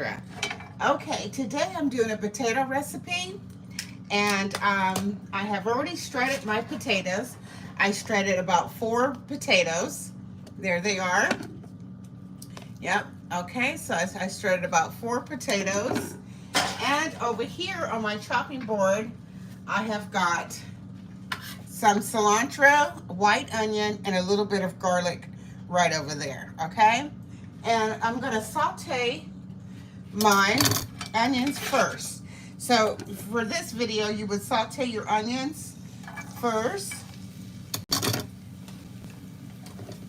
Okay, today I'm doing a potato recipe, and I have already shredded my potatoes. I shredded about 4 potatoes. There they are. Yep. Okay, so I shredded about 4 potatoes. And over here on my chopping board, I have got some cilantro, white onion, and a little bit of garlic right over there. Okay? And I'm going to saute my onions first. So for this video, you would saute your onions first.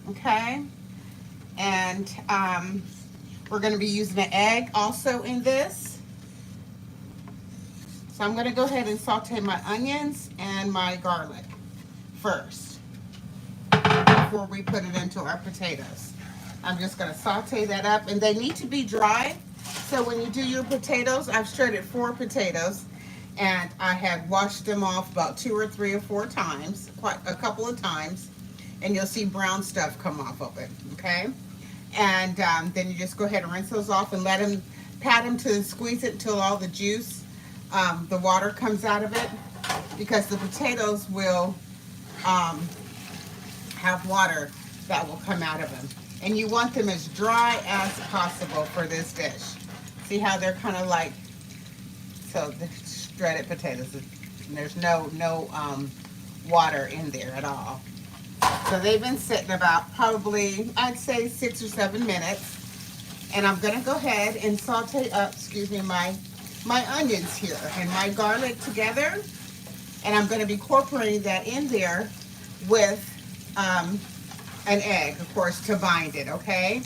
Okay? And we're going to be using an egg also in this. So I'm going to go ahead and saute my onions and my garlic first before we put it into our potatoes. I'm just going to saute that up, and they need to be dry. So when you do your potatoes, I've shredded 4 potatoes, and I have washed them off about 2 or 3 or 4 times, quite a couple of times, and you'll see brown stuff come off of it, okay? And then you just go ahead and rinse those off and let them, pat them to squeeze it until all the juice, the water comes out of it, because the potatoes will have water that will come out of them. And you want them as dry as possible for this dish. See how they're kind of like, so the shredded potatoes, and there's no water in there at all. So they've been sitting about probably, I'd say 6 or 7 minutes. And I'm gonna go ahead and saute up, my onions here and my garlic together. And I'm gonna be incorporating that in there with an egg, of course, to bind it, okay?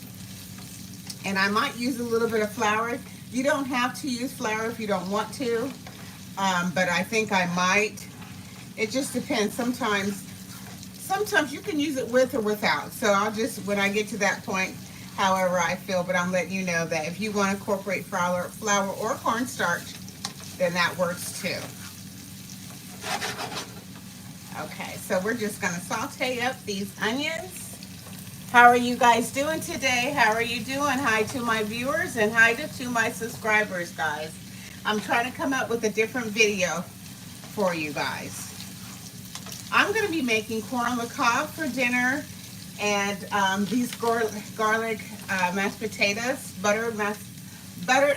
And I might use a little bit of flour. You don't have to use flour if you don't want to, but I think I might. It just depends. Sometimes you can use it with or without. So I'll just, when I get to that point, however I feel, but I'm letting you know that if you want to incorporate flour or cornstarch, then that works too. Okay, so we're just going to saute up these onions. How are you guys doing today? How are you doing? Hi to my viewers and hi to my subscribers, guys. I'm trying to come up with a different video for you guys. I'm going to be making corn on the cob for dinner, and these garlic mashed potatoes, butter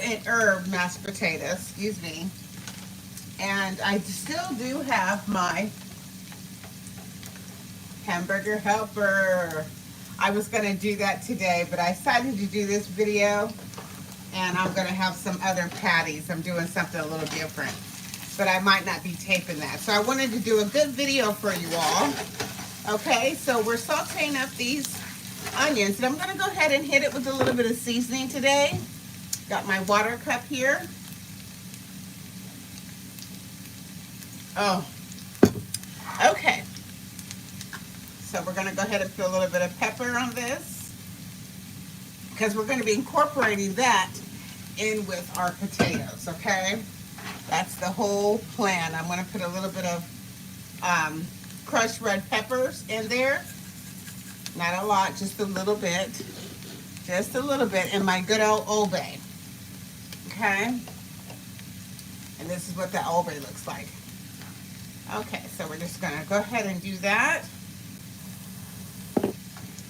and herb mashed potatoes, excuse me. And I still do have my hamburger helper. I was going to do that today, but I decided to do this video, and I'm going to have some other patties. I'm doing something a little different, but I might not be taping that. So I wanted to do a good video for you all. Okay, so we're sauteing up these onions, and I'm going to go ahead and hit it with a little bit of seasoning today. Got my water cup here. Oh, okay. So we're going to go ahead and put a little bit of pepper on this, because we're going to be incorporating that in with our potatoes, okay? That's the whole plan. I'm going to put a little bit of crushed red peppers in there. Not a lot, just a little bit. Just a little bit in my good old Bay, okay? And this is what the Old Bay looks like. Okay, so we're just going to go ahead and do that.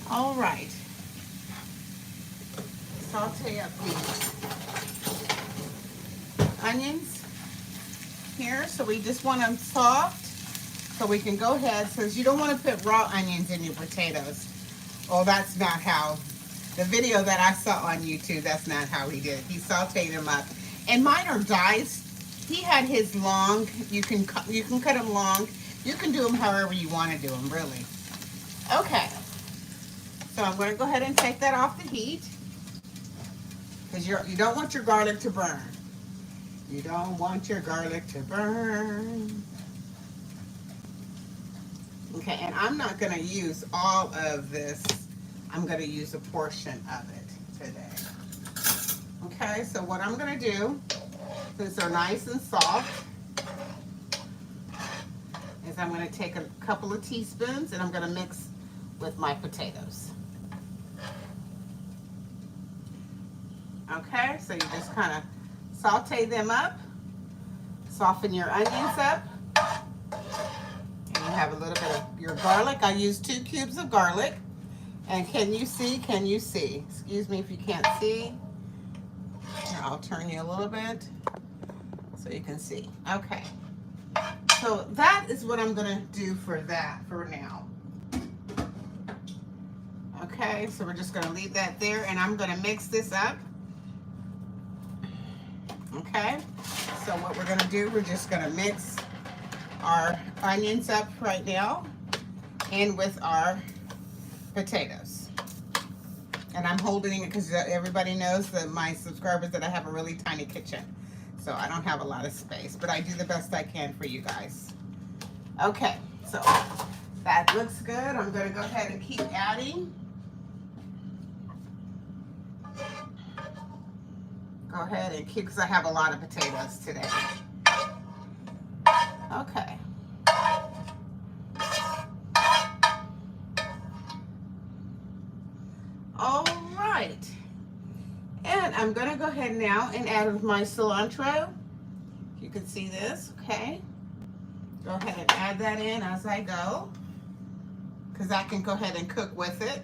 All right. Saute up these onions here. So we just want them soft, so we can go ahead, because you don't want to put raw onions in your potatoes. Oh, that's not how, the video that I saw on YouTube, that's not how he did it. He sauteed them up. And mine are diced. He had his long. You can cut them long. You can do them however you want to do them, really. Okay. So I'm going to go ahead and take that off the heat, because you don't want your garlic to burn. You don't want your garlic to burn. Okay, and I'm not going to use all of this. I'm going to use a portion of it today. Okay, so what I'm going to do, since they're nice and soft, is I'm going to take a couple of teaspoons and I'm going to mix with my potatoes. Okay, so you just kind of saute them up, soften your onions up, and you have a little bit of your garlic. I use 2 cubes of garlic. And can you see? Can you see? Excuse me if you can't see. Here, I'll turn you a little bit so you can see. Okay. So that is what I'm going to do for that for now. Okay, so we're just going to leave that there, and I'm going to mix this up. Okay, so what we're going to do, we're just going to mix our onions up right now and with our potatoes. And I'm holding it because everybody knows, that my subscribers, that I have a really tiny kitchen. So I don't have a lot of space, but I do the best I can for you guys. Okay, so that looks good. I'm going to go ahead and keep adding. Go ahead and keep, because I have a lot of potatoes today. Okay. All right. And I'm going to go ahead now and add my cilantro. You can see this, okay? Go ahead and add that in as I go, because I can go ahead and cook with it.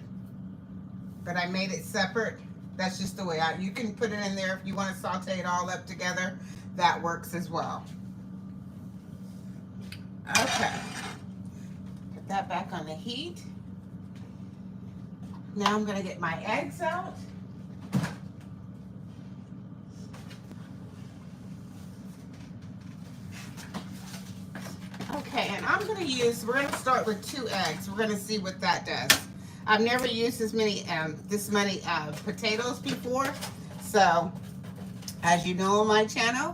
But I made it separate. That's just the way you can put it in there if you want to saute it all up together. That works as well. Okay. Put that back on the heat. Now I'm going to get my eggs out. Okay, and I'm going to use, we're going to start with 2 eggs. We're going to see what that does. I've never used this many potatoes before. So, as you know on my channel,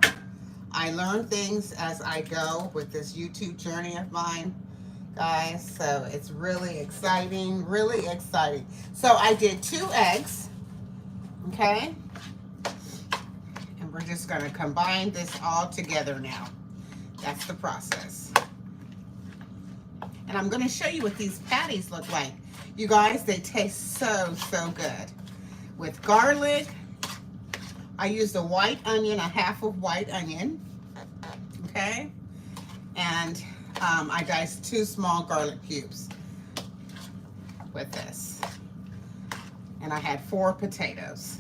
I learn things as I go with this YouTube journey of mine, guys. So it's really exciting, really exciting. So I did 2 eggs, okay? And we're just going to combine this all together now. That's the process. And I'm going to show you what these patties look like. You guys, they taste so, so good. With garlic, I used a white onion, a half of white onion, okay? And I diced 2 small garlic cubes with this. And I had 4 potatoes.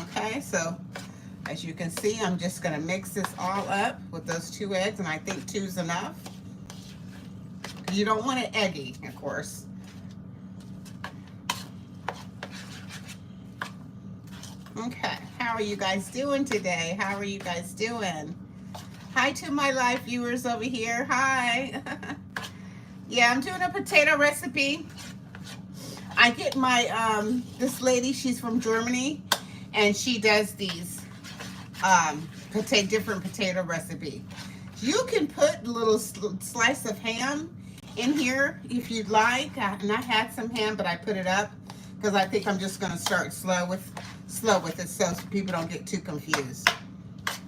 Okay, so as you can see, I'm just gonna mix this all up with those 2 eggs, and I think 2's enough. You don't want it eggy, of course. Okay, how are you guys doing today? How are you guys doing? Hi to my live viewers over here. Hi. Yeah, I'm doing a potato recipe. I get my, this lady, she's from Germany, and she does these different potato recipe. You can put a little slice of ham in here if you'd like. And I had some ham, but I put it up because I think I'm just going to start slow with it so people don't get too confused.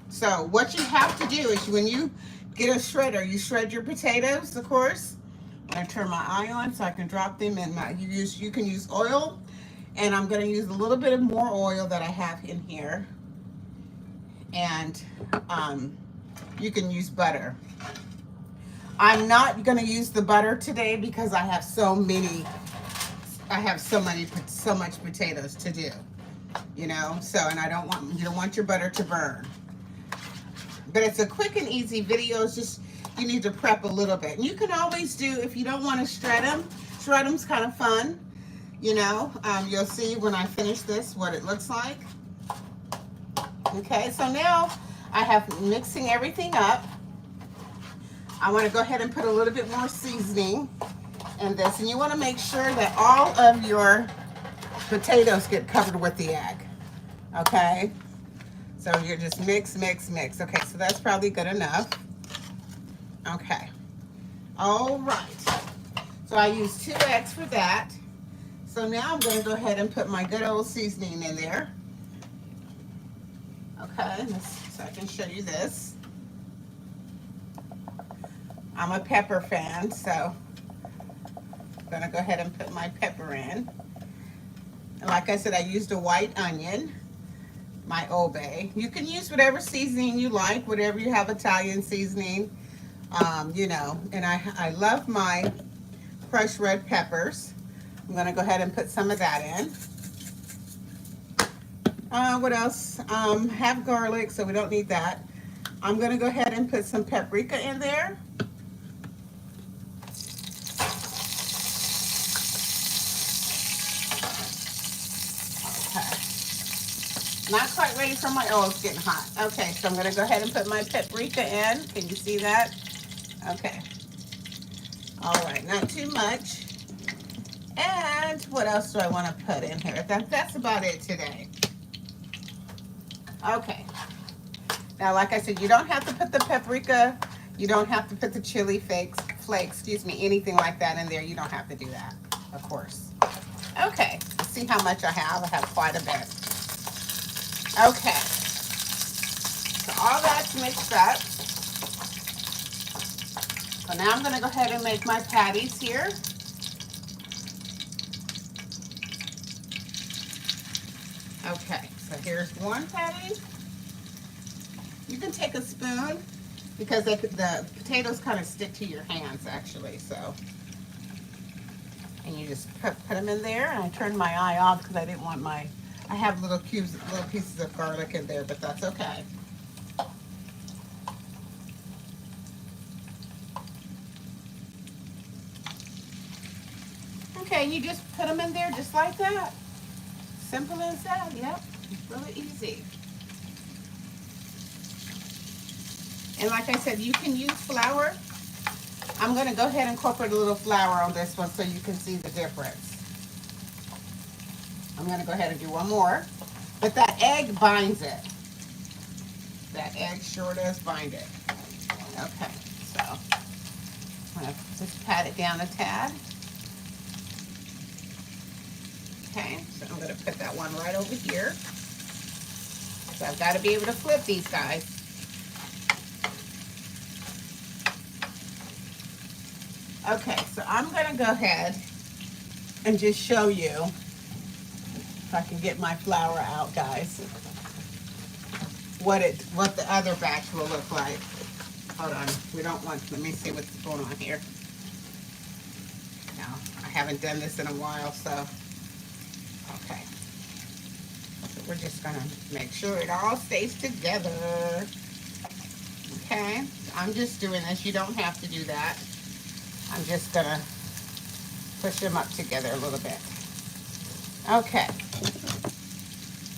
So what you have to do is when you get a shredder, you shred your potatoes, of course. I'm going to turn my eye on so I can drop them in my, you can use oil, and I'm going to use a little bit of more oil that I have in here. And you can use butter. I'm not going to use the butter today because I have so much potatoes to do, you know, so, and you don't want your butter to burn. But it's a quick and easy video. It's just, you need to prep a little bit. And you can always do, if you don't want to shred them's kind of fun, you know. You'll see when I finish this what it looks like. Okay, so now I have mixing everything up. I want to go ahead and put a little bit more seasoning in this. And you want to make sure that all of your potatoes get covered with the egg. Okay? So you're just mix, mix, mix. Okay, so that's probably good enough. Okay. All right. So I used 2 eggs for that. So now I'm going to go ahead and put my good old seasoning in there. Okay, so I can show you this. I'm a pepper fan, so I'm going to go ahead and put my pepper in. And like I said, I used a white onion, my Old Bay. You can use whatever seasoning you like, whatever you have, Italian seasoning, you know. And I love my crushed red peppers. I'm gonna go ahead and put some of that in. What else? Have garlic, so we don't need that. I'm gonna go ahead and put some paprika in there. Okay. Not quite ready for my oil, it's getting hot. Okay, so I'm gonna go ahead and put my paprika in. Can you see that? Okay. All right, not too much. And what else do I want to put in here? That's about it today. Okay. Now, like I said, you don't have to put the paprika. You don't have to put the chili flakes, excuse me, anything like that in there. You don't have to do that, of course. Okay, let's see how much I have. I have quite a bit. Okay. So all that's mixed up. So now I'm going to go ahead and make my patties here. Okay, so here's one patty. You can take a spoon because the potatoes kind of stick to your hands actually, so. And you just put them in there, and I turned my eye off because I didn't want I have little pieces of garlic in there, but that's okay. Okay, you just put them in there just like that. Simple as that, yep, really easy. And like I said, you can use flour. I'm gonna go ahead and incorporate a little flour on this one so you can see the difference. I'm gonna go ahead and do one more, but that egg binds it. That egg sure does bind it. Okay, so I'm gonna just pat it down a tad. Okay, so I'm gonna put that one right over here. So I've got to be able to flip these guys. Okay, so I'm gonna go ahead and just show you if I can get my flour out, guys, what the other batch will look like. Hold on, let me see what's going on here. Now, I haven't done this in a while, so, okay. So we're just gonna make sure it all stays together. Okay, I'm just doing this, you don't have to do that. I'm just gonna push them up together a little bit. Okay,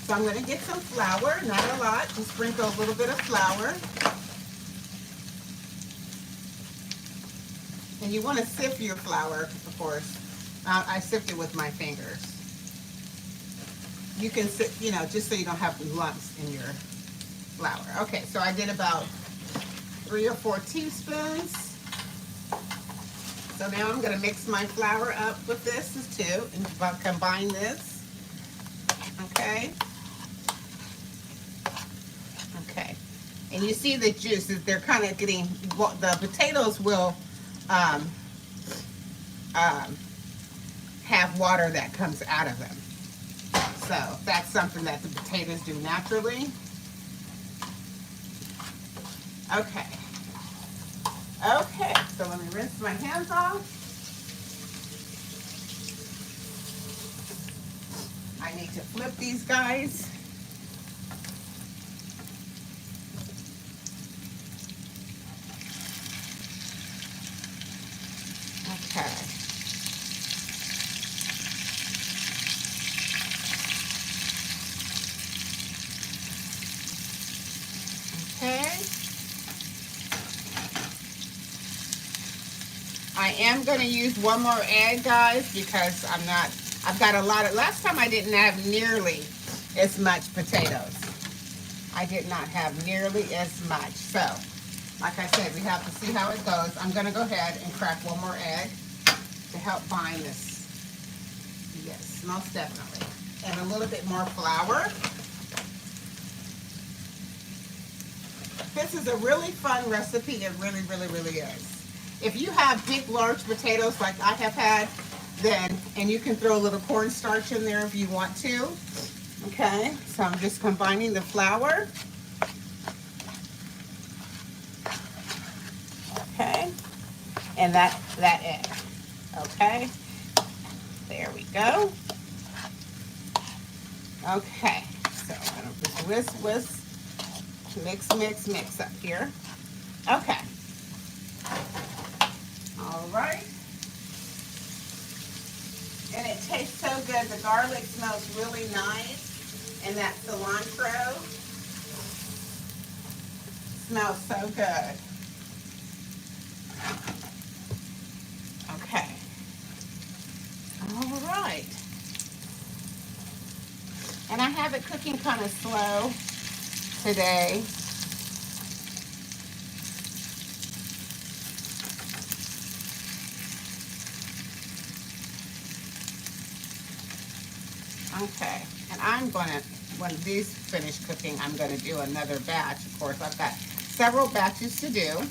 so I'm gonna get some flour, not a lot, just sprinkle a little bit of flour. And you wanna sift your flour, of course. I sift it with my fingers. You can sift, you know, just so you don't have lumps in your flour. Okay, so I did about 3 or 4 teaspoons. So now I'm going to mix my flour up with this too and combine this. Okay. Okay. And you see the juices, they're kind of getting, the potatoes will have water that comes out of them. So that's something that the potatoes do naturally. Okay. Okay, so let me rinse my hands off. I need to flip these guys. Okay. Okay. I am going to use one more egg, guys, because I've got a lot of, last time I didn't have nearly as much potatoes. I did not have nearly as much. So, like I said, we have to see how it goes. I'm going to go ahead and crack one more egg to help bind this. Yes, most definitely. And a little bit more flour. This is a really fun recipe. It really, really, really is. If you have big, large potatoes like I have had, then And you can throw a little cornstarch in there if you want to. Okay, so I'm just combining the flour. Okay, and that egg. Okay, there we go. Okay, so I'm gonna just whisk, mix up here. Okay, all right. And it tastes so good. The garlic smells really nice. And that cilantro smells so good. Okay. All right. And I have it cooking kind of slow today. Okay. And I'm going to, when these finish cooking, I'm going to do another batch. Of course, I've got several batches to do.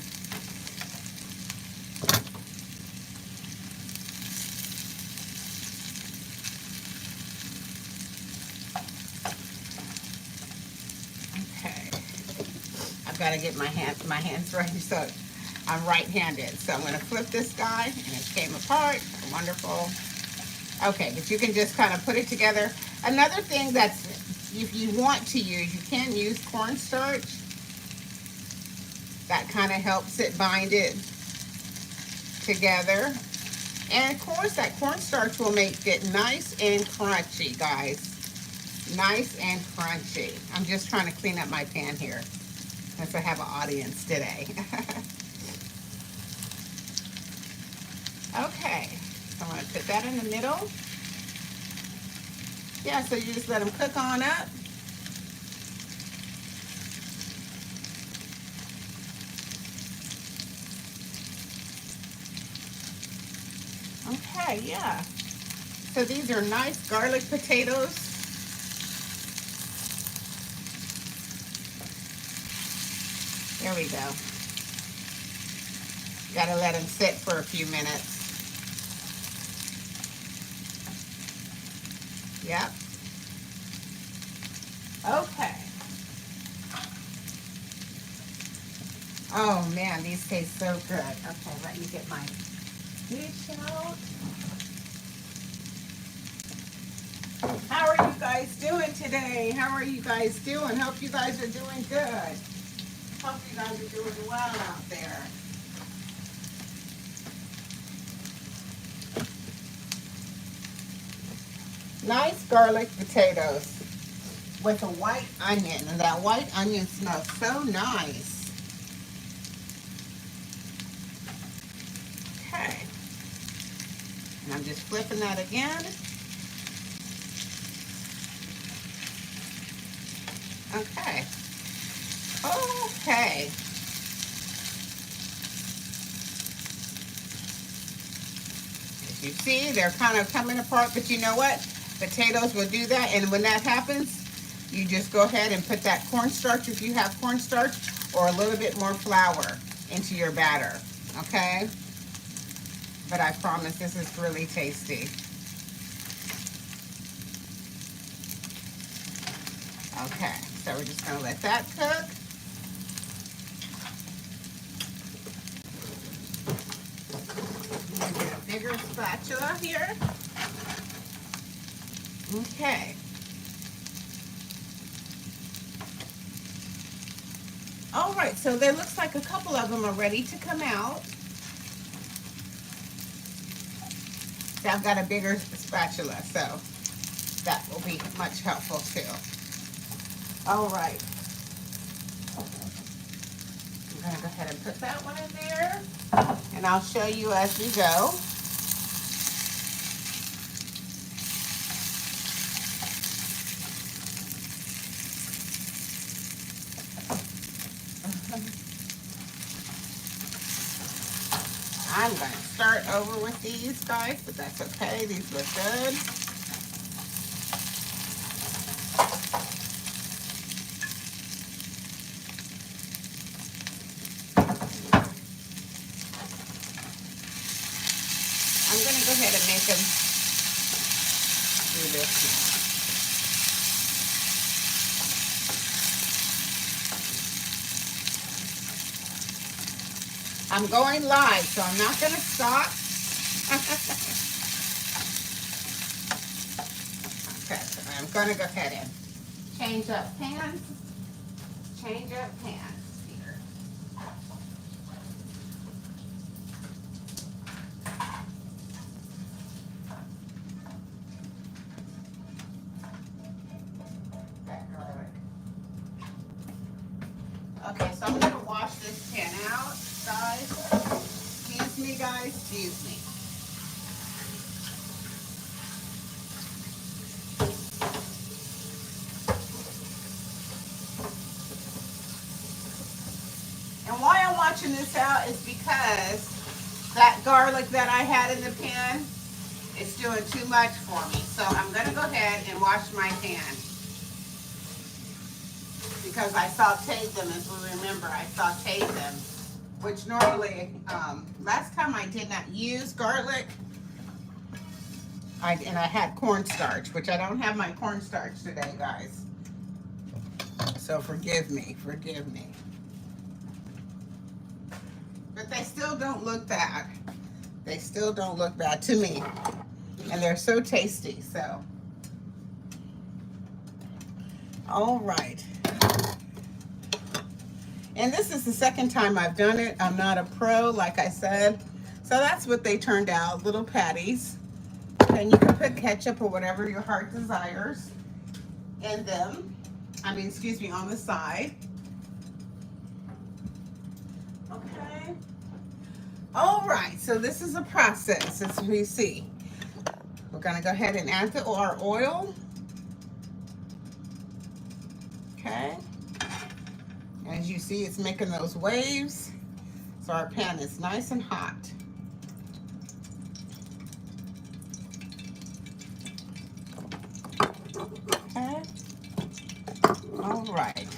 I've got to get my hands ready, so I'm right-handed. So I'm going to flip this guy, and it came apart. Wonderful. Okay, but you can just kind of put it together. Another thing that's, if you want to use, you can use cornstarch. That kind of helps it bind it together. And of course, that cornstarch will make it nice and crunchy, guys. Nice and crunchy. I'm just trying to clean up my pan here, since I have an audience today. Okay, so I'm going to put that in the middle. Yeah, so you just let them cook on up. Okay, yeah. So these are nice garlic potatoes. There we go. Gotta let them sit for a few minutes. Yep. Okay. Oh man, these taste so good. Okay, let me get my dish out. How are you guys doing today? How are you guys doing? Hope you guys are doing good. Hope you guys are doing well out there. Nice garlic potatoes with a white onion, and that white onion smells so nice. Okay, and I'm just flipping that again. Okay. Okay. As you see, they're kind of coming apart, but you know what? Potatoes will do that, and when that happens, you just go ahead and put that cornstarch, if you have cornstarch, or a little bit more flour into your batter, okay? But I promise this is really tasty. Okay, so we're just gonna let that cook. I'm gonna get a bigger spatula here. Okay. All right, so there looks like a couple of them are ready to come out. So I've got a bigger spatula, so that will be much helpful too. All right. I'm gonna go ahead and put that one in there, and I'll show you as we go. I'm going to start over with these guys, but that's okay. These look good. I'm going to go ahead and make them I'm going live, so I'm not going to stop. Okay, so I'm going to go ahead and change up pans. Change up pans here. Okay, so I'm going to wash this pan out, guys. Excuse me, guys. Excuse me. And why I'm washing this out is because that garlic that I had in the pan is doing too much for me. So I'm going to go ahead and wash my pan. Because I sauteed them, as we remember, I sauteed them. Which normally, last time I did not use garlic. And I had cornstarch, which I don't have my cornstarch today, guys. So forgive me, forgive me. But they still don't look bad. They still don't look bad to me. And they're so tasty, so. All right. And this is the second time I've done it. I'm not a pro, like I said. So that's what they turned out, little patties. And you can put ketchup or whatever your heart desires in them. I mean, excuse me, on the side. Okay. All right, so this is a process, as we see. We're gonna go ahead and add our oil. Okay. As you see, it's making those waves. So our pan is nice and hot. Okay. All right.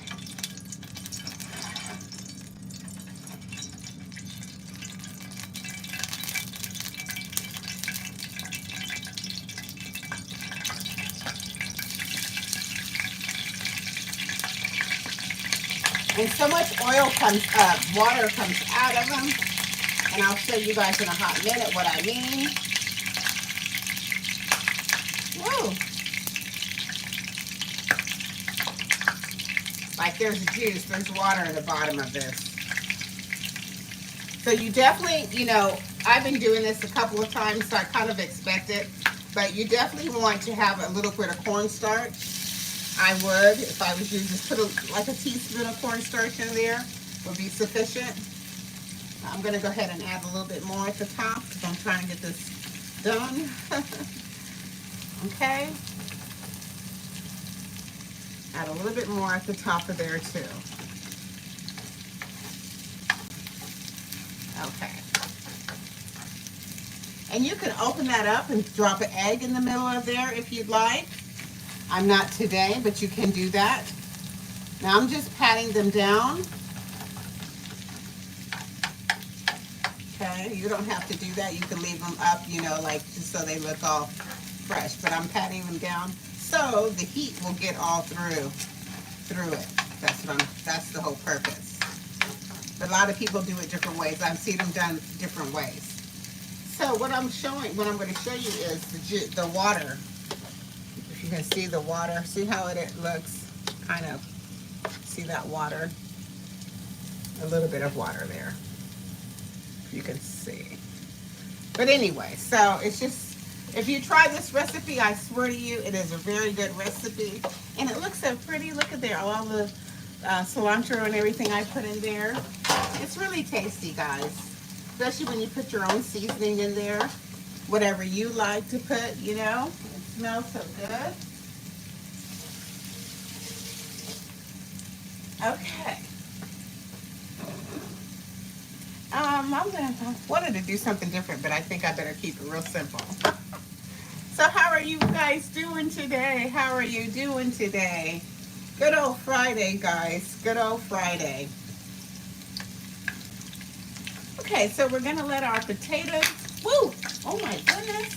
And so much oil comes up, water comes out of them. And I'll show you guys in a hot minute what I mean. Whoa. Like there's juice, there's water in the bottom of this. So you definitely, you know, I've been doing this a couple of times, so I kind of expect it. But you definitely want to have a little bit of cornstarch. I would, if I was you, just put like a teaspoon of cornstarch in there would be sufficient. I'm going to go ahead and add a little bit more at the top because I'm trying to get this done. Okay. Add a little bit more at the top of there too. Okay. And you can open that up and drop an egg in the middle of there if you'd like. I'm not today, but you can do that. Now I'm just patting them down. Okay, you don't have to do that. You can leave them up, you know, like just so they look all fresh. But I'm patting them down so the heat will get all through it. That's the whole purpose. But a lot of people do it different ways. I've seen them done different ways. So what I'm going to show you is the water. You can see the water. See how it looks? Kind of. See that water? A little bit of water there. You can see. But anyway, so it's just, if you try this recipe, I swear to you, it is a very good recipe. And it looks so pretty. Look at there, all the cilantro and everything I put in there. It's really tasty, guys. Especially when you put your own seasoning in there. Whatever you like to put, you know. It smells so good. Okay. I wanted to do something different, but I think I better keep it real simple. So how are you guys doing today? How are you doing today? Good old Friday, guys. Good old Friday. Okay, so we're going to let our potatoes... Woo! Oh my goodness.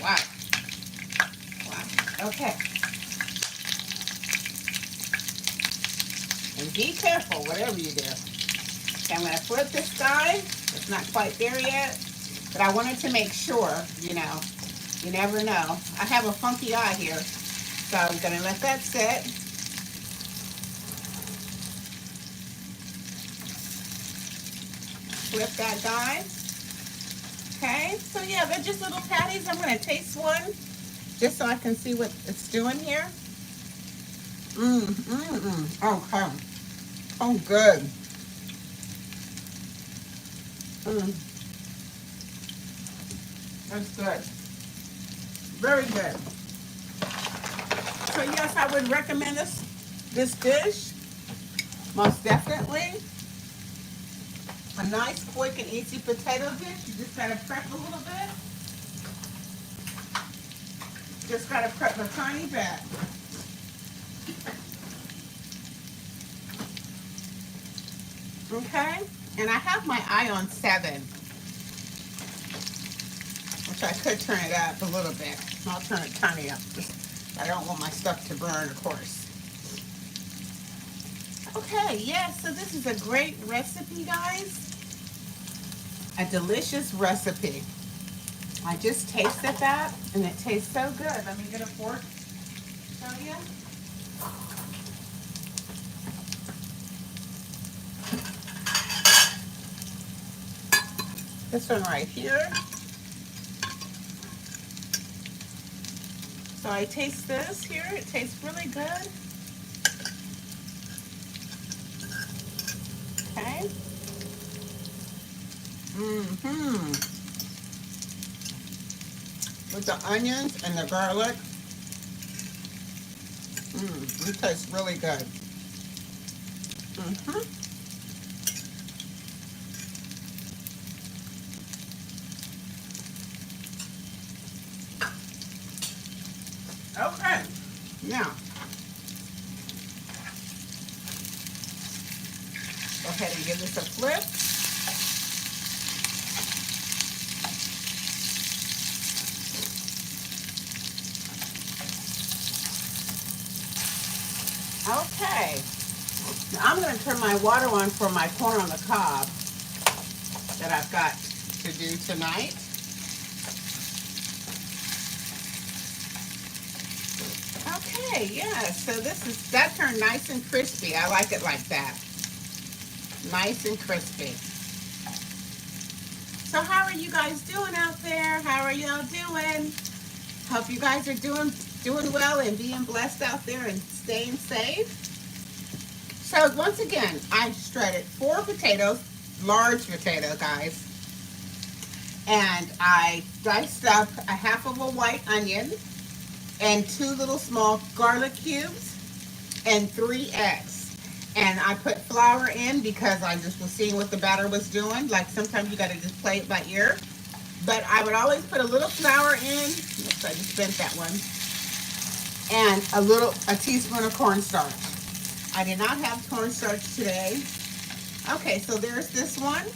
Wow. Wow. Okay. And be careful, whatever you do. Okay, I'm going to flip this guy. It's not quite there yet, but I wanted to make sure, you know, you never know. I have a funky eye here, so I'm going to let that sit. Flip that guy. Okay, so yeah, they're just little patties. I'm going to taste one just so I can see what it's doing here. Okay. Oh, good. That's good. Very good. So yes, I would recommend this dish. Most definitely. A nice, quick, and easy potato dish. You just gotta prep a little bit. Just gotta prep a tiny bit. Okay? And I have my eye on 7. Which I could turn it up a little bit. I'll turn it tiny up. I don't want my stuff to burn, of course. Okay, yes, so this is a great recipe, guys. A delicious recipe. I just tasted that, and it tastes so good. Let me get a fork to show you. This one right here. So I taste this here. It tastes really good. Okay. With the onions and the garlic. It tastes really good. Okay. Now, go ahead and give this a flip. Okay. Now I'm going to turn my water on for my corn on the cob that I've got to do tonight. Okay, yeah, so that turned nice and crispy. I like it like that. Nice and crispy. So how are you guys doing out there? How are y'all doing? Hope you guys are doing well and being blessed out there and staying safe. So once again, I shredded 4 potatoes, large potato, guys. And I diced up a half of a white onion and 2 little small garlic cubes and 3 eggs. And I put flour in because I just was seeing what the batter was doing. Like sometimes you got to just play it by ear. But I would always put a little flour in. Oops, I just bent that one. And a teaspoon of cornstarch. I did not have cornstarch today. Okay, so there's this one.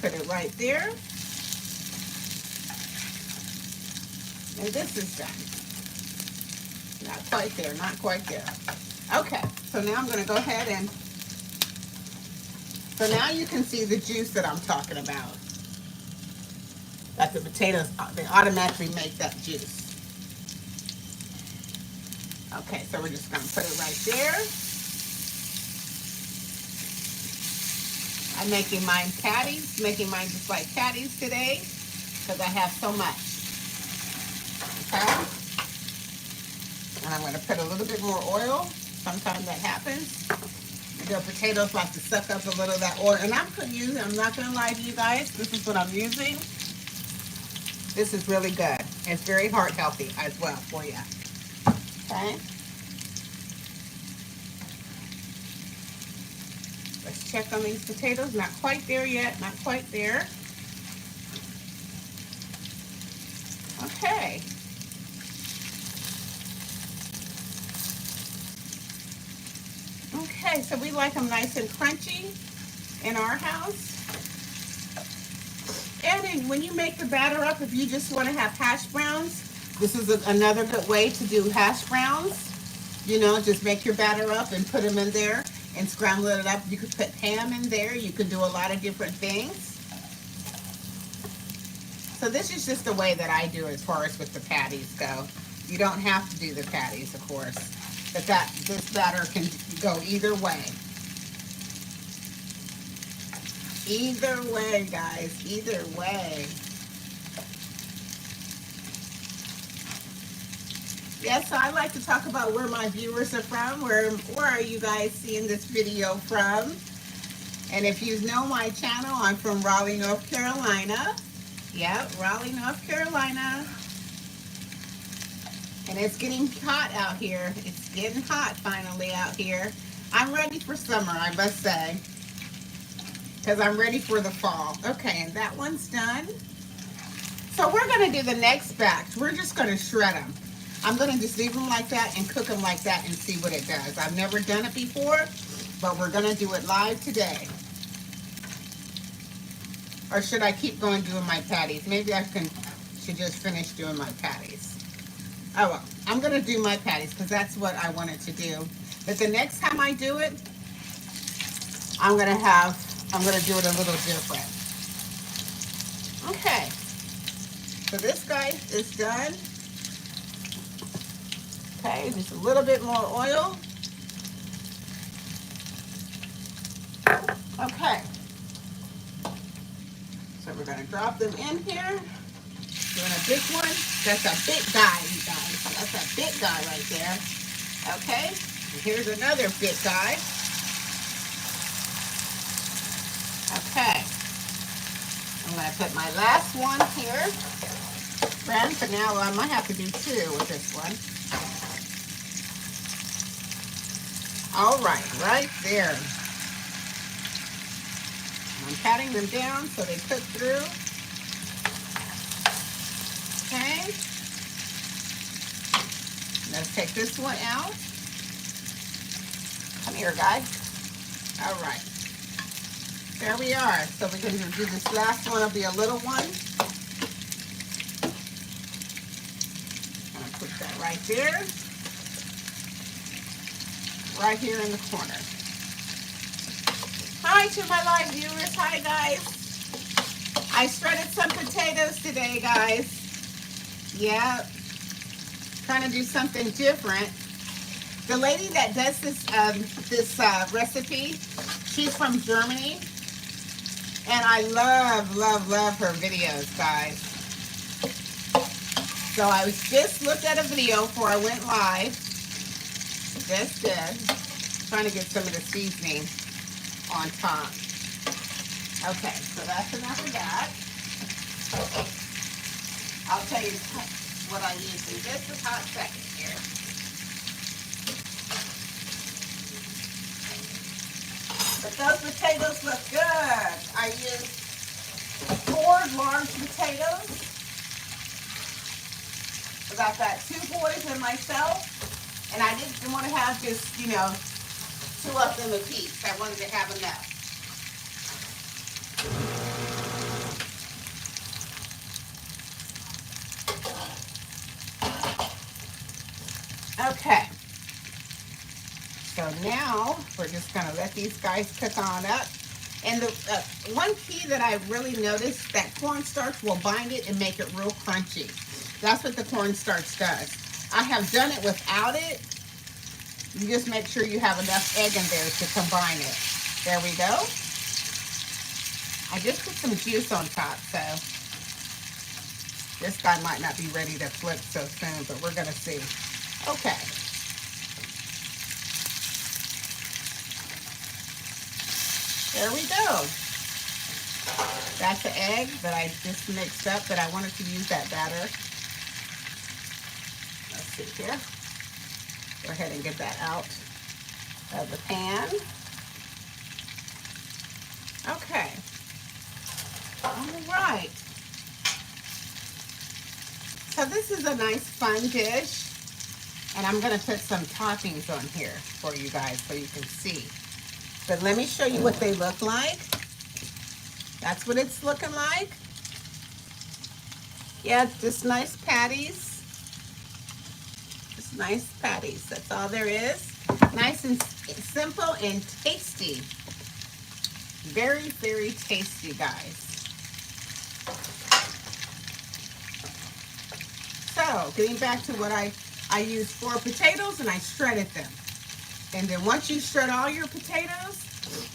Put it right there. And this is done. Not quite there, not quite there. Okay, so now I'm going to go ahead and, so now you can see the juice that I'm talking about. That the potatoes, they automatically make that juice. Okay, so we're just going to put it right there. I'm making mine patties, making mine just like patties today because I have so much. Okay. And I'm going to put a little bit more oil. Sometimes that happens. The potatoes like to suck up a little of that oil. And I'm not going to lie to you guys, this is what I'm using. This is really good. It's very heart healthy as well for you. Okay. Let's check on these potatoes. Not quite there yet. Not quite there. Okay. Okay, so we like them nice and crunchy in our house. And when you make the batter up, if you just want to have hash browns, this is another good way to do hash browns. You know, just make your batter up and put them in there. and scramble it up. You could put ham in there. You could do a lot of different things. So this is just the way that I do as far as with the patties go. You don't have to do the patties, of course, but this batter can go either way. Either way, guys, either way. Yes, so I like to talk about where my viewers are from. Where are you guys seeing this video from? And if you know my channel, I'm from Raleigh, North Carolina. Yep, Raleigh, North Carolina. And it's getting hot out here. It's getting hot finally out here. I'm ready for summer, I must say. Because I'm ready for the fall. Okay, and that one's done. So we're going to do the next batch. We're just going to shred them. I'm going to just leave them like that and cook them like that and see what it does. I've never done it before, but we're going to do it live today. Or should I keep going doing my patties? Maybe I should just finish doing my patties. Oh well, I'm gonna do my patties because that's what I wanted to do. But the next time I do it, I'm gonna do it a little different. Okay. So this guy is done. Okay, just a little bit more oil. Okay. So we're going to drop them in here. Doing a big one. That's a big guy, you guys. That's a big guy right there. Okay. And here's another big guy. Okay. I'm going to put my last one here. Friend, for now, I might have to do two with this one. All right there. I'm patting them down so they cook through. Okay. Let's take this one out. Come here, guys. All right. There we are. So we're going to do this last one. It'll be a little one. I'm going to put that right there. Right here in the corner. Hi to my live viewers. Hi, guys. I shredded some potatoes today, guys. Yeah. Trying to do something different. The lady that does this recipe, she's from Germany. And I love her videos, guys. So I just looked at a video before I went live. Just did. Trying to get some of the seasoning on top. Okay, so that's enough of that. I'll tell you what I use in just a hot second here. But those potatoes look good. I used 4 large potatoes. I got 2 boys and myself. And I didn't want to have just, 2 of them a piece. I wanted to have enough. Okay. So now we're just going to let these guys cook on up. And the one key that I really noticed, that cornstarch will bind it and make it real crunchy. That's what the cornstarch does. I have done it without it. You just make sure you have enough egg in there to combine it. There we go. I just put some juice on top, so this guy might not be ready to flip so soon, but we're going to see. Okay. There we go. That's the egg that I just mixed up, but I wanted to use that batter. Let's see here. Go ahead and get that out of the pan. Okay. All right. So this is a nice fun dish. And I'm going to put some toppings on here for you guys so you can see. But let me show you what they look like. That's what it's looking like. Yeah, just nice patties. Just nice patties. That's all there is. Nice and simple and tasty. Very, very tasty, guys. So, getting back to what I used 4 potatoes and I shredded them. And then once you shred all your potatoes,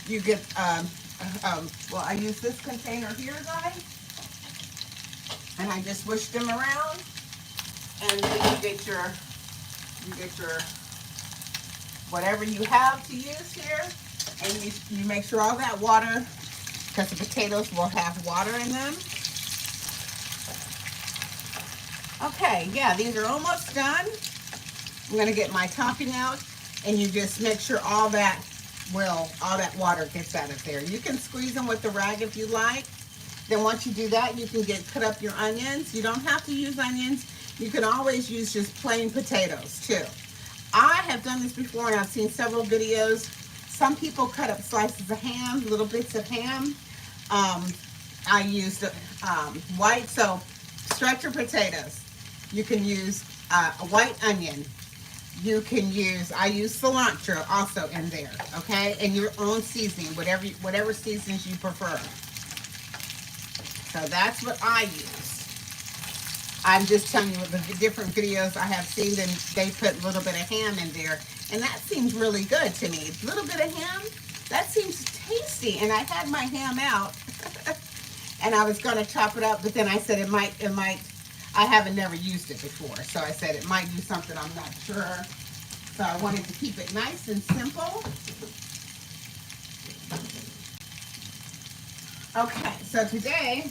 you get, well, I use this container here, guys. And I just swish them around. And then you get your whatever you have to use here. And you make sure all that water, because the potatoes will have water in them. Okay, yeah, these are almost done. I'm going to get my topping out, and you just make sure all that water gets out of there. You can squeeze them with the rag if you like. Then once you do that, you can cut up your onions. You don't have to use onions. You can always use just plain potatoes too. I have done this before, and I've seen several videos. Some people cut up slices of ham, little bits of ham. I used white, so stretch your potatoes. You can use a white onion. You can use, I use cilantro also in there, okay? And your own seasoning, whatever seasonings you prefer. So that's what I use. I'm just telling you the different videos I have seen, and they put a little bit of ham in there. And that seems really good to me. A little bit of ham, that seems tasty. And I had my ham out, and I was going to chop it up, but then I said it might, I haven't never used it before. So I said it might do something, I'm not sure. So I wanted to keep it nice and simple. Okay, so today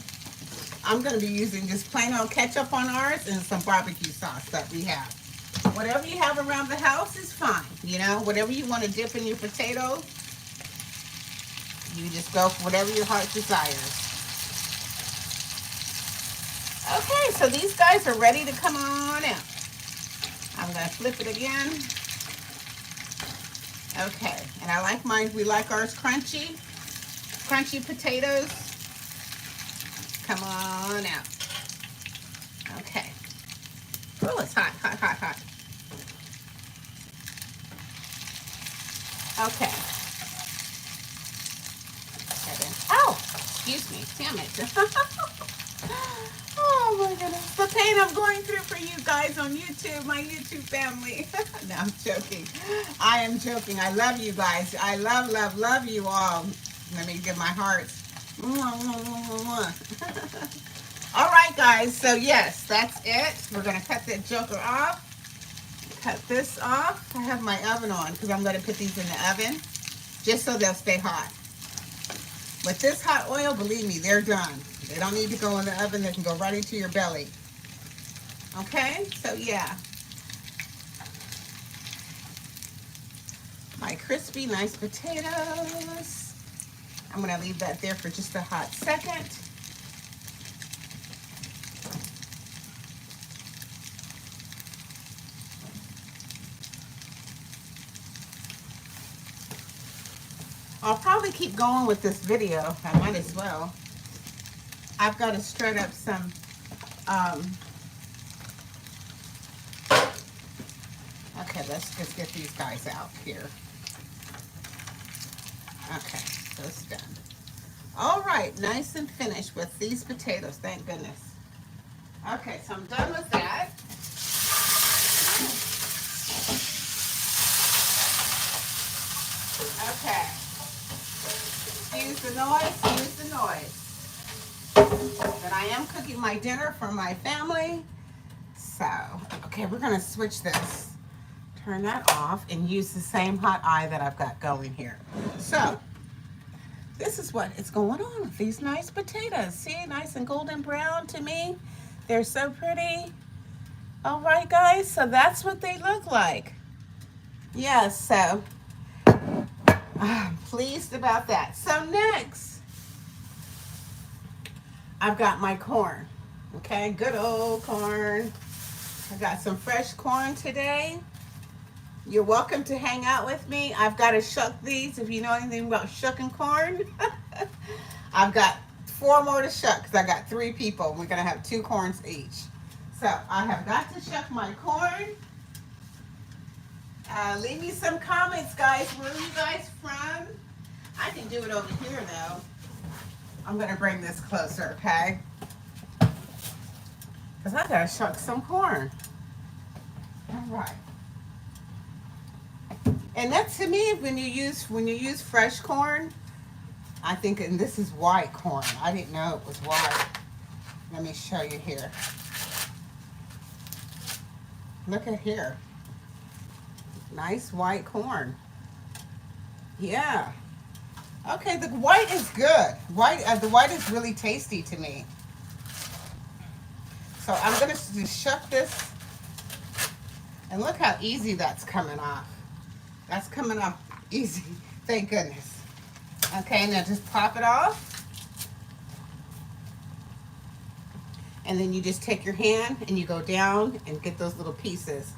I'm going to be using just plain old ketchup on ours and some barbecue sauce that we have. Whatever you have around the house is fine, you know. Whatever you want to dip in your potatoes, you just go for whatever your heart desires. Okay, so these guys are ready to come on out. I'm going to flip it again. Okay, and I like mine, we like ours crunchy potatoes. Come on out. Okay. Oh, it's hot, hot, hot, hot. Okay. Oh, excuse me. Damn it. Oh my goodness. The pain I'm going through for you guys on YouTube, my YouTube family. No, I'm joking. I am joking. I love you guys. I love, love, love you all. Let me give my hearts. All right, guys. So yes, that's it. We're going to cut that joker off. Cut this off. I have my oven on because I'm going to put these in the oven just so they'll stay hot. With this hot oil, believe me, they're done. They don't need to go in the oven. They can go right into your belly. Okay? So, yeah. My crispy, nice potatoes. I'm going to leave that there for just a hot second. I'll probably keep going with this video. I might as well. I've got to shred up some okay, let's just get these guys out here. Okay, so it's done. All right, nice and finished with these potatoes, thank goodness. Okay, so I'm done with that. Okay. Excuse the noise. But I am cooking my dinner for my family. So, okay, we're going to switch this. Turn that off and use the same hot eye that I've got going here. So, this is what is going on with these nice potatoes. See, nice and golden brown to me. They're so pretty. All right, guys, so that's what they look like. Yes, so I'm pleased about that. So next, I've got my corn. Okay, good old corn. I got some fresh corn today. You're welcome to hang out with me. I've got to shuck these. If you know anything about shucking corn, I've got 4 more to shuck because I got 3 people. We're going to have 2 corns each. So I have got to shuck my corn. Leave me some comments, guys. Where are you guys from? I can do it over here, though. I'm going to bring this closer, okay? Because I got to shuck some corn. All right. And that, to me, when you use fresh corn, I think, and this is white corn. I didn't know it was white. Let me show you here. Look at here. Nice white corn. Yeah. Okay, the white is good. The white is really tasty to me. So I'm gonna just shuck this, and look how easy that's coming off. That's coming off easy. Thank goodness. Okay, now just pop it off. And then you just take your hand and you go down and get those little pieces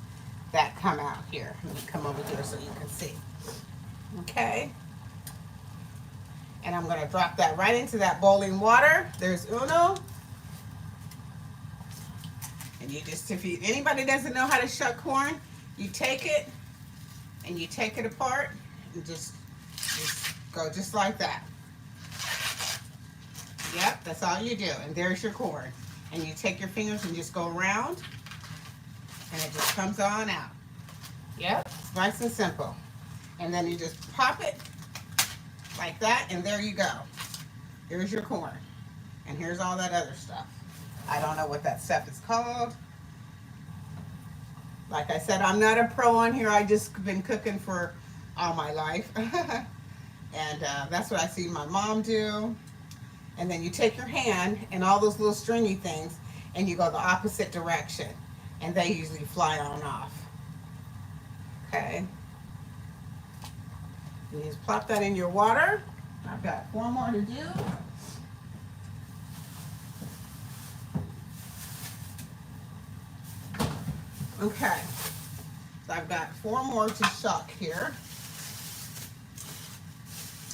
that come out here. Let me come over here so you can see. Okay. And I'm going to drop that right into that boiling water. There's uno. And you just, if anybody doesn't know how to shuck corn, you take it and you take it apart and just go just like that. Yep, that's all you do. And there's your corn. And you take your fingers and just go around, and it just comes on out. Yep, it's nice and simple. And then you just pop it like that, and there you go. Here's your corn. And here's all that other stuff. I don't know what that stuff is called. Like I said, I'm not a pro on here. I just been cooking for all my life. And that's what I see my mom do. And then you take your hand and all those little stringy things and you go the opposite direction. And they usually fly on off. Okay. You just plop that in your water. I've got 4 more to do. Okay. So I've got 4 more to shuck here.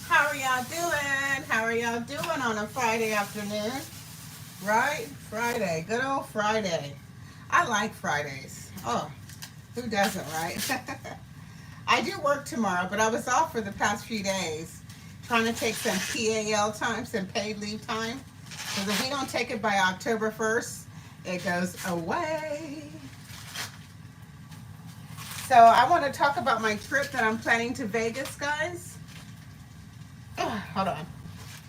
How are y'all doing? How are y'all doing on a Friday afternoon? Right? Friday. Good old Friday. I like Fridays. Oh, who doesn't, right? I do work tomorrow, but I was off for the past few days trying to take some PAL time, some paid leave time. Because if we don't take it by October 1st, it goes away. So I want to talk about my trip that I'm planning to Vegas, guys. Hold on.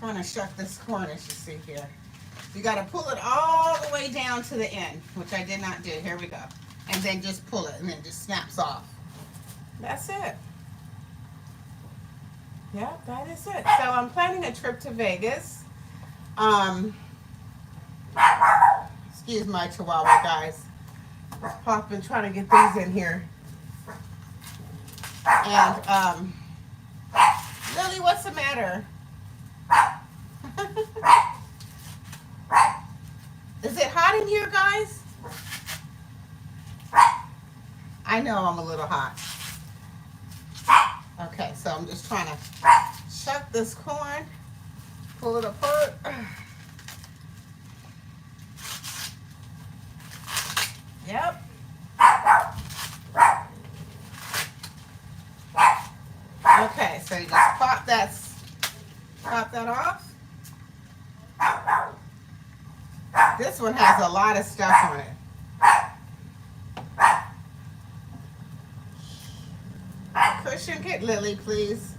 I want to shuck this corn, as you see here. You got to pull it all the way down to the end, which I did not do. Here we go. And then just pull it, and then it just snaps off. That's it. Yep, that is it. So I'm planning a trip to Vegas. Excuse my chihuahua, guys. Pop been trying to get these in here. And, Lily, what's the matter? Is it hot in here, guys? I know I'm a little hot. Okay, so I'm just trying to shuck this corn, pull it apart. Yep. Okay, so you just pop that off. This one has a lot of stuff on it. Cushion kit, Lily, please.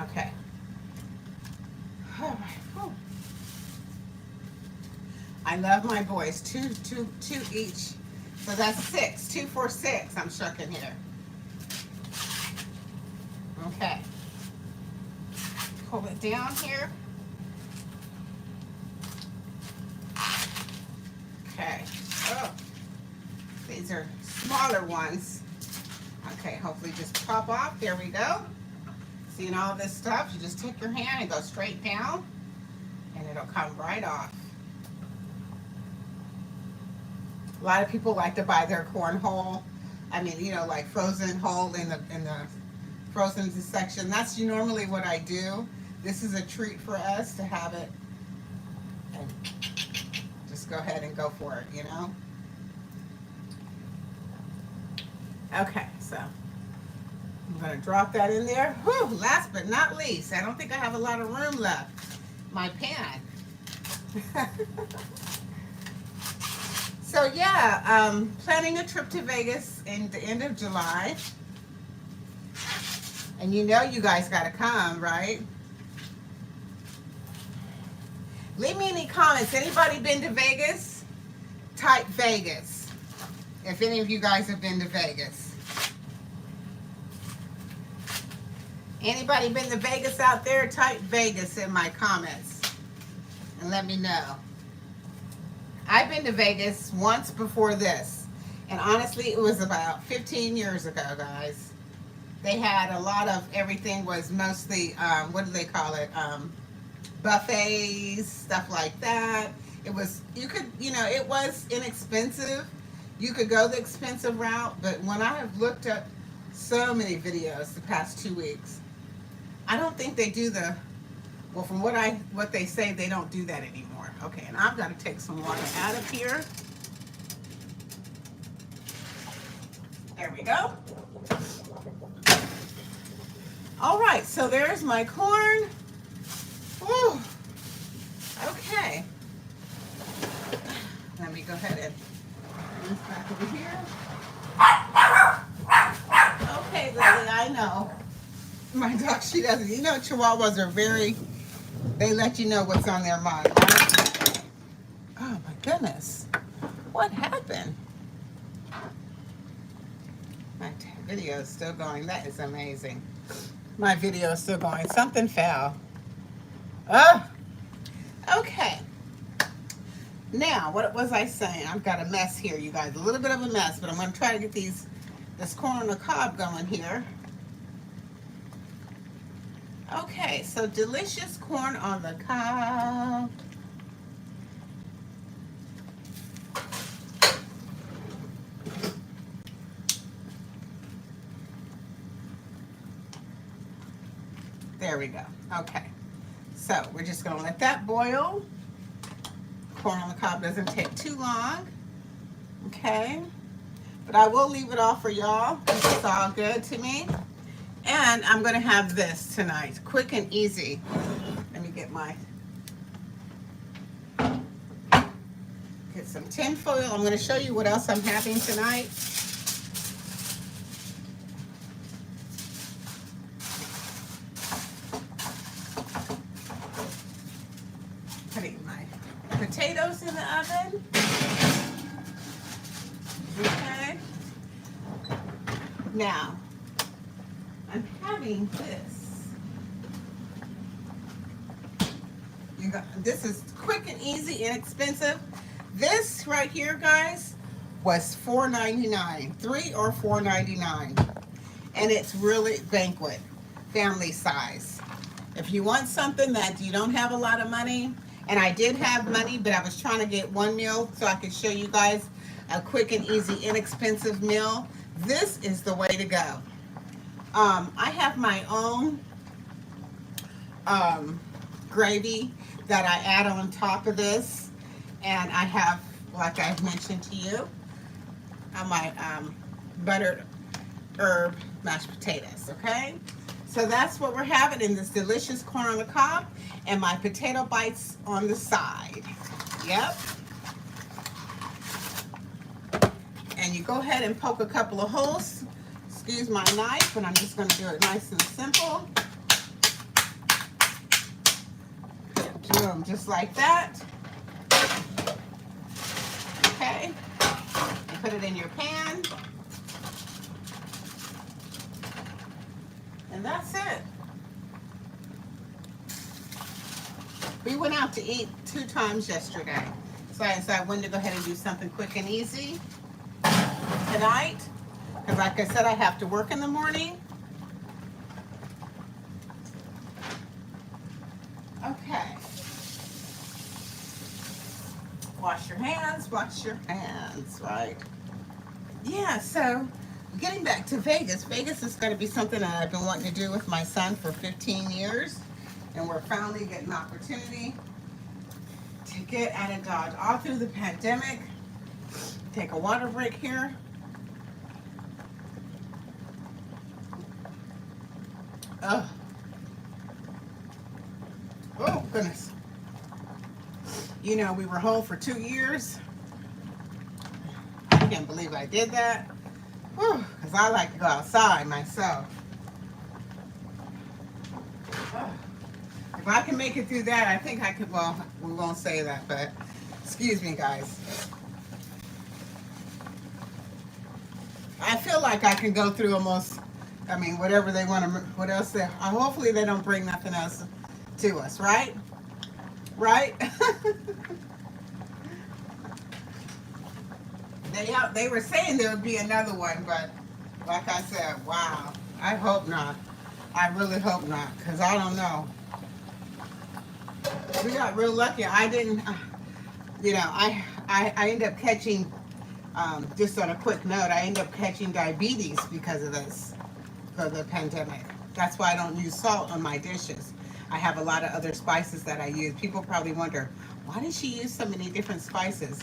Okay. All right. Whew. I love my boys. Two each. So that's 6. 2 for 6. I'm shucking here. Okay. Pull it down here. Okay. Oh, these are smaller ones. Okay, hopefully just pop off. There we go. Seeing all this stuff, you just take your hand and go straight down, and it'll come right off. A lot of people like to buy their corn whole. I mean, you know, like frozen whole in the frozen section. That's normally what I do. This is a treat for us to have it, and just go ahead and go for it, you know. Okay, so I'm going to drop that in there. Whew, last but not least, I don't think I have a lot of room left. My pan. So yeah, planning a trip to Vegas in the end of July. And you know you guys got to come, right? Leave me any comments. Anybody been to Vegas? Type Vegas. If any of you guys have been to Vegas. Anybody been to Vegas out there? Type Vegas in my comments. And let me know. I've been to Vegas once before this. And honestly, it was about 15 years ago, guys. They had a lot of, everything was mostly, what do they call it? Buffets, stuff like that. It was, you could, you know, it was inexpensive. You could go the expensive route. But when I have looked at so many videos the past 2 weeks, I don't think they do the, well, from what they say, they don't do that anymore. Okay, and I've got to take some water out of here. There we go. All right, so there's my corn. Whew. Okay. Let me go ahead and move back over here. Okay, Lily, I know. My dog, she doesn't. You know, Chihuahuas are very, they let you know what's on their mind, right? Oh, my goodness. What happened? My video is still going. That is amazing. My video is still going. Something fell. Oh, okay. Now, what was I saying? I've got a mess here, you guys. A little bit of a mess, but I'm going to try to get this corn on the cob going here. Okay, so delicious corn on the cob. There we go. Okay. So we're just going to let that boil. Corn on the cob doesn't take too long. Okay. But I will leave it off for y'all. It's all good to me. And I'm going to have this tonight. Quick and easy. Let me get some tin foil. I'm going to show you what else I'm having tonight. Putting my potatoes in the oven. Okay. Now, I'm having this. This is quick and easy, inexpensive. This right here, guys, was $4.99, $3 or $4.99, and it's really banquet, family size. If you want something that you don't have a lot of money, and I did have money, but I was trying to get one meal so I could show you guys a quick and easy, inexpensive meal. This is the way to go. I have my own gravy that I add on top of this, and I have, like I've mentioned to you, my buttered herb mashed potatoes, okay? So that's what we're having in this delicious corn on the cob, and my potato bites on the side. Yep. And you go ahead and poke a couple of holes. Excuse my knife, but I'm just going to do it nice and simple. Do them just like that. Okay. And put it in your pan. And that's it. We went out to eat 2 times yesterday. So I decided I wanted to go ahead and do something quick and easy tonight. Because like I said, I have to work in the morning. Okay. Wash your hands, right? Yeah, so getting back to Vegas. Vegas is going to be something that I've been wanting to do with my son for 15 years. And we're finally getting an opportunity to get out of Dodge. All through the pandemic. Take a water break here. Oh, oh goodness. You know, we were home for 2 years. I can't believe I did that. Because I like to go outside myself. If I can make it through that, I think I could. Well, we won't say that, but excuse me, guys. I feel like I can go through almost, I mean, whatever they want to, what else they, hopefully they don't bring nothing else to us, right? Right? They were saying there would be another one, but like I said, wow. I hope not. I really hope not, because I don't know. We got real lucky. I didn't, you know, I ended up catching, just on a quick note, I ended up catching diabetes because of this, for the pandemic. That's why I don't use salt on my dishes. I have a lot of other spices that I use. People probably wonder, why does she use so many different spices?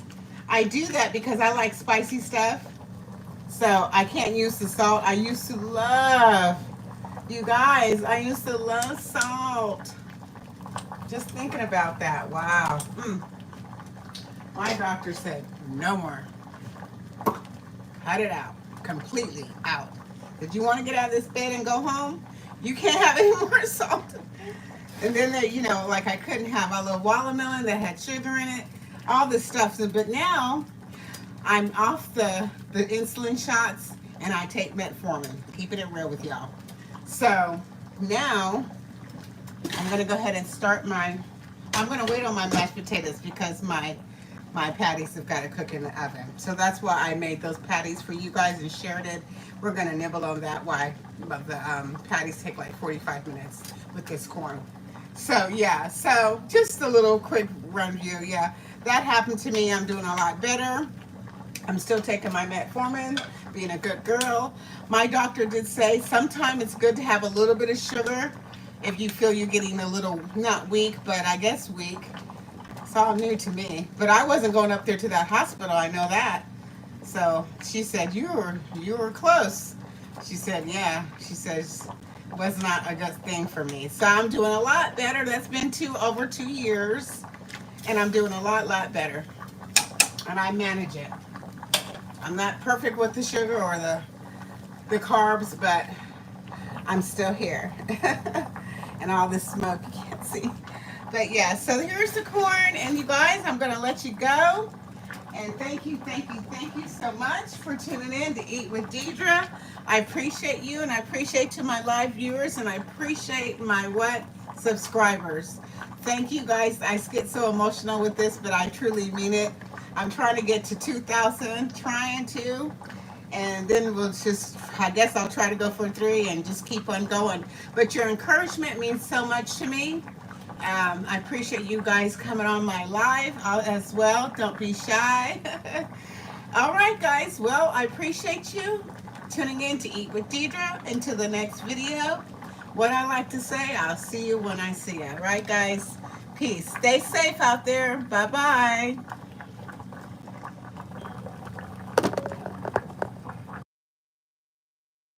I do that because I like spicy stuff. So I can't use the salt. I used to love, you guys, I used to love salt. Just thinking about that, wow. My doctor said, no more. Cut it out, completely out. If you want to get out of this bed and go home, you can't have any more salt. And then they, you know, like I couldn't have a little watermelon that had sugar in it, all this stuff. But now I'm off the insulin shots and I take metformin, keeping it real with y'all. So now I'm going to go ahead and start I'm going to wait on my mashed potatoes because my patties have got to cook in the oven. So that's why I made those patties for you guys and shared it. We're going to nibble on that. Why? But the patties take like 45 minutes with this corn. So yeah, so just a little quick run view. Yeah, that happened to me. I'm doing a lot better. I'm still taking my metformin, being a good girl. My doctor did say sometimes it's good to have a little bit of sugar if you feel you're getting a little, not weak, but I guess weak. It's all new to me. But I wasn't going up there to that hospital, I know that. So she said, you were close. She said, yeah. She says, it was not a good thing for me. So I'm doing a lot better. That's been over 2 years. And I'm doing a lot better. And I manage it. I'm not perfect with the sugar or the carbs, but I'm still here. And all this smoke you can't see. But yeah, so here's the corn. And you guys, I'm going to let you go. And thank you so much for tuning in to Eat with Deidra. I appreciate you, and I appreciate to my live viewers, and I appreciate my subscribers. Thank you guys. I get so emotional with this, but I truly mean it. I'm trying to get to 2,000, and then we'll just, I guess I'll try to go for 3 and just keep on going. But your encouragement means so much to me. I appreciate you guys coming on my live as well. Don't be shy. All right, guys. Well, I appreciate you tuning in to Eat with Deidra. Until the next video, what I like to say, I'll see you when I see you. All right, guys. Peace. Stay safe out there. Bye-bye.